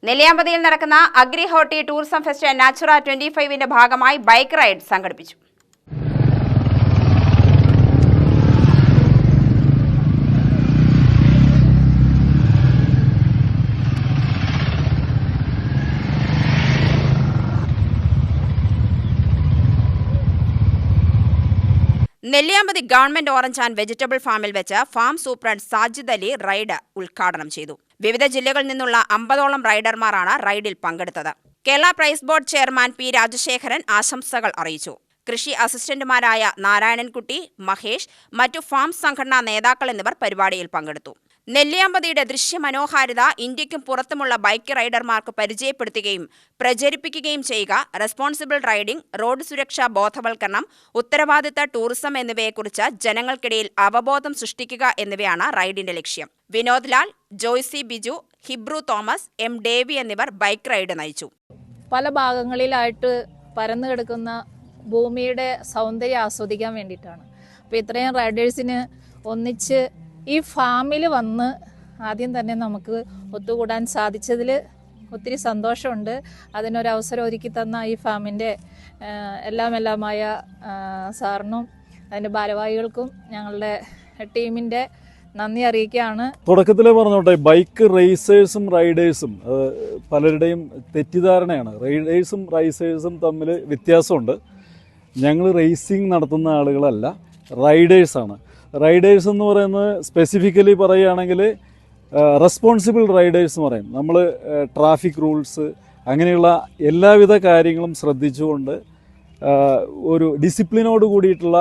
നെല്ലിയാമ്പതിയിൽ നടക്കുന്ന agri horti tourism fest Natura 25ന്റെ ഭാഗമായി ബൈക്ക് റൈഡ് സംഘടിപ്പിച്ചു. Nelliyampathy government orange and vegetable ഫാമിൽ വെച്ച് farm superintendent Sajid Ali ride ഉദ്ഘാടനം ചെയ്തു. വിവിധ ജില്ലകളിൽ നിന്നുള്ള 50ഓളം റൈഡർമാരാണ് റൈഡിൽ പങ്കെടുത്തത്. Kerala price board chairman P Rajasekharan ആശംസകൾ അറിയിച്ചു. കൃഷി അസിസ്റ്റന്റുമാരായ നാരായണൻകുട്ടി, മഹേഷ്, മറ്റു ഫാം സംഘടനാ നേതാക്കൾ എന്നിവർ പരിപാടിയിൽ പങ്കെടുത്തു. നെല്ലിയാമ്പതിയുടെ ദൃശ്യമനോഹാരിത ഇന്ത്യക്കും പുറത്തുമുള്ള ബൈക്ക് റൈഡർമാർക്ക് പരിചയപ്പെടുത്തുകയും പ്രചരിപ്പിക്കുകയും ചെയ്യുക, റെസ്പോൺസിബിൾ റൈഡിംഗ്, റോഡ് സുരക്ഷാ ബോധവൽക്കരണം, ഉത്തരവാദിത്ത ടൂറിസം എന്നിവയെക്കുറിച്ച് ജനങ്ങൾക്കിടയിൽ അവബോധം സൃഷ്ടിക്കുക എന്നിവയാണ് റൈഡിന്റെ ലക്ഷ്യം. Vinod Lal, Joicy Biju, Hebrew Thomas, M Davy എന്നിവർ ബൈക്ക് റൈഡ് നയിച്ചു. പല ഭാഗങ്ങളിലായിട്ട് പരന്നു കിടക്കുന്ന ഭൂമിയുടെ സൗന്ദര്യം ആസ്വദിക്കാൻ വേണ്ടിയിട്ടാണ്. അപ്പോൾ ഇത്രയും റൈഡേഴ്സിന് ഒന്നിച്ച് ഈ ഫാമിൽ വന്ന് ആദ്യം തന്നെ നമുക്ക് ഒത്തുകൂടാൻ സാധിച്ചതിൽ ഒത്തിരി സന്തോഷമുണ്ട്. അതിനൊരവസരം ഒരുക്കി തന്ന ഈ ഫാമിൻ്റെ എല്ലാമായ സാറിനും അതിൻ്റെ ഭാരവാഹികൾക്കും ഞങ്ങളുടെ ടീമിൻ്റെ നന്ദി അറിയിക്കുകയാണ്. തുടക്കത്തിൽ പറഞ്ഞോട്ടെ, ബൈക്ക് റേസേഴ്സും റൈഡേഴ്സും പലരുടെയും തെറ്റിദ്ധാരണയാണ്. റൈഡേഴ്സും റൈസേഴ്സും തമ്മിൽ വ്യത്യാസമുണ്ട്. ഞങ്ങൾ റേസിംഗ് നടത്തുന്ന ആളുകളല്ല, റൈഡേഴ്സാണ്. റൈഡേഴ്സ് എന്ന് പറയുന്നത് സ്പെസിഫിക്കലി പറയുകയാണെങ്കിൽ റെസ്പോൺസിബിൾ റൈഡേഴ്സ് എന്ന് പറയും. നമ്മൾ ട്രാഫിക് റൂൾസ് അങ്ങനെയുള്ള എല്ലാവിധ കാര്യങ്ങളും ശ്രദ്ധിച്ചുകൊണ്ട് ഒരു ഡിസിപ്ലിനോട് കൂടിയിട്ടുള്ള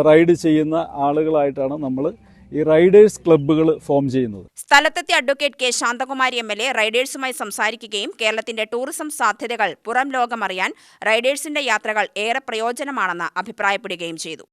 റൈഡ് ചെയ്യുന്ന ആളുകളായിട്ടാണ് നമ്മൾ ഈ റൈഡേഴ്സ് ക്ലബ്ബുകൾ ഫോം ചെയ്യുന്നത്. സ്ഥലത്തെത്തിയ അഡ്വക്കേറ്റ് കെ ശാന്തകുമാരി MLA റൈഡേഴ്സുമായി സംസാരിക്കുകയും കേരളത്തിന്റെ ടൂറിസം സാധ്യതകൾ പുറം ലോകമറിയാൻ റൈഡേഴ്സിന്റെ യാത്രകൾ ഏറെ പ്രയോജനമാണെന്ന് അഭിപ്രായപ്പെടുകയും ചെയ്തു.